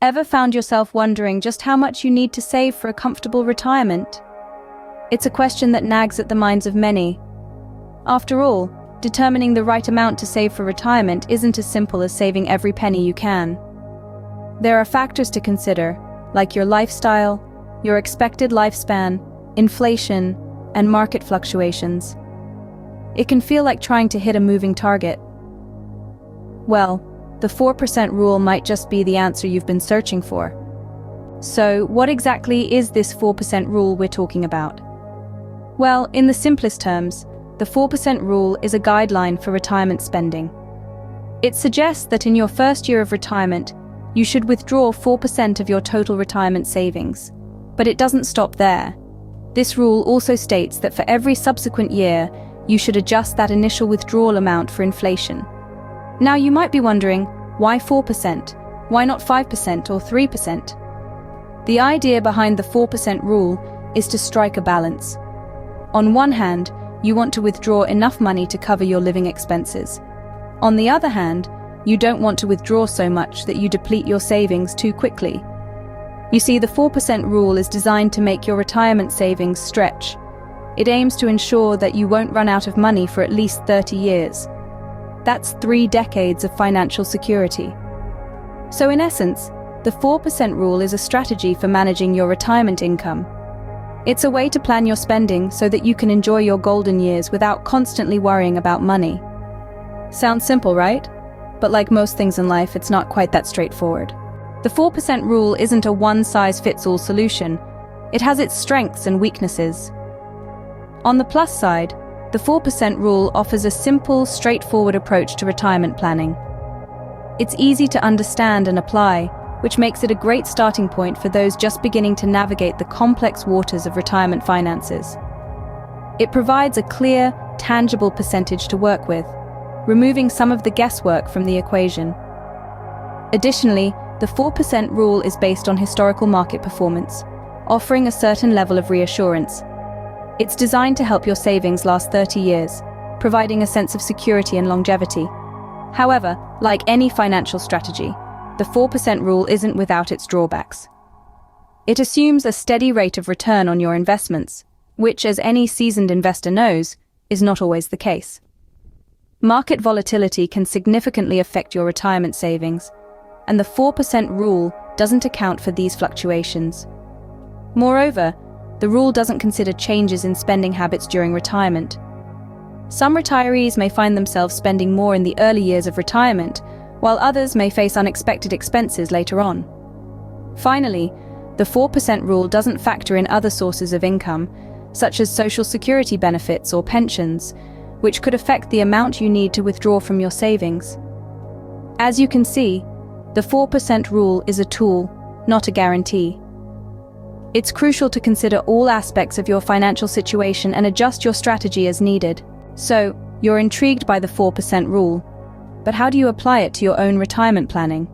Ever found yourself wondering just how much you need to save for a comfortable retirement? It's a question that nags at the minds of many. After all, determining the right amount to save for retirement isn't as simple as saving every penny you can. There are factors to consider, like your lifestyle, your expected lifespan, inflation, and market fluctuations. It can feel like trying to hit a moving target. Well, the 4% rule might just be the answer you've been searching for. So, what exactly is this 4% rule we're talking about? Well, in the simplest terms, the 4% rule is a guideline for retirement spending. It suggests that in your first year of retirement, you should withdraw 4% of your total retirement savings. But it doesn't stop there. This rule also states that for every subsequent year, you should adjust that initial withdrawal amount for inflation. Now you might be wondering, why 4%? Why not 5% or 3%? The idea behind the 4% rule is to strike a balance. On one hand, you want to withdraw enough money to cover your living expenses. On the other hand, you don't want to withdraw so much that you deplete your savings too quickly. You see, the 4% rule is designed to make your retirement savings stretch. It aims to ensure that you won't run out of money for at least 30 years. That's 3 decades of financial security. So in essence, the 4% rule is a strategy for managing your retirement income. It's a way to plan your spending so that you can enjoy your golden years without constantly worrying about money. Sounds simple, right? But like most things in life, it's not quite that straightforward. The 4% rule isn't a one-size-fits-all solution. It has its strengths and weaknesses. On the plus side, the 4% rule offers a simple, straightforward approach to retirement planning. It's easy to understand and apply, which makes it a great starting point for those just beginning to navigate the complex waters of retirement finances. It provides a clear, tangible percentage to work with, removing some of the guesswork from the equation. Additionally, the 4% rule is based on historical market performance, offering a certain level of reassurance. It's designed to help your savings last 30 years, providing a sense of security and longevity. However, like any financial strategy, the 4% rule isn't without its drawbacks. It assumes a steady rate of return on your investments, which, as any seasoned investor knows, is not always the case. Market volatility can significantly affect your retirement savings, and the 4% rule doesn't account for these fluctuations. Moreover, the rule doesn't consider changes in spending habits during retirement. Some retirees may find themselves spending more in the early years of retirement, while others may face unexpected expenses later on. Finally, the 4% rule doesn't factor in other sources of income, such as Social Security benefits or pensions, which could affect the amount you need to withdraw from your savings. As you can see, the 4% rule is a tool, not a guarantee. It's crucial to consider all aspects of your financial situation and adjust your strategy as needed. So, you're intrigued by the 4% rule, but how do you apply it to your own retirement planning?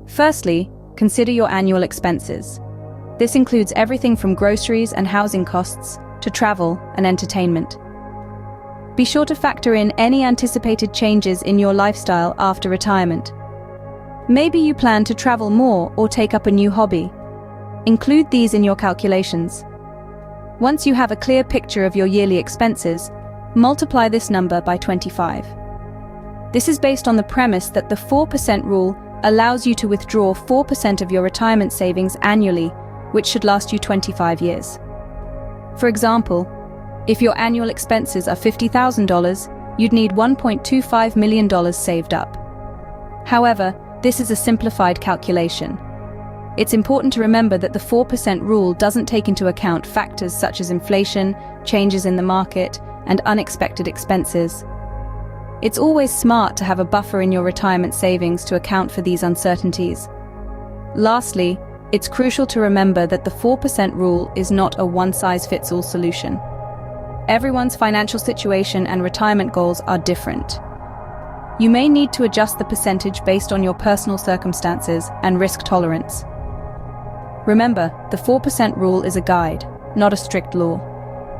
Firstly, consider your annual expenses. This includes everything from groceries and housing costs to travel and entertainment. Be sure to factor in any anticipated changes in your lifestyle after retirement. Maybe you plan to travel more or take up a new hobby. Include these in your calculations. Once you have a clear picture of your yearly expenses, multiply this number by 25. This is based on the premise that the 4% rule allows you to withdraw 4% of your retirement savings annually, which should last you 25 years. For example, if your annual expenses are $50,000, you'd need $1.25 million saved up. However, this is a simplified calculation. It's important to remember that the 4% rule doesn't take into account factors such as inflation, changes in the market, and unexpected expenses. It's always smart to have a buffer in your retirement savings to account for these uncertainties. Lastly, it's crucial to remember that the 4% rule is not a one-size-fits-all solution. Everyone's financial situation and retirement goals are different. You may need to adjust the percentage based on your personal circumstances and risk tolerance. Remember, the 4% rule is a guide, not a strict law.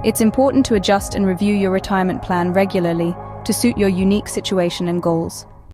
It's important to adjust and review your retirement plan regularly to suit your unique situation and goals.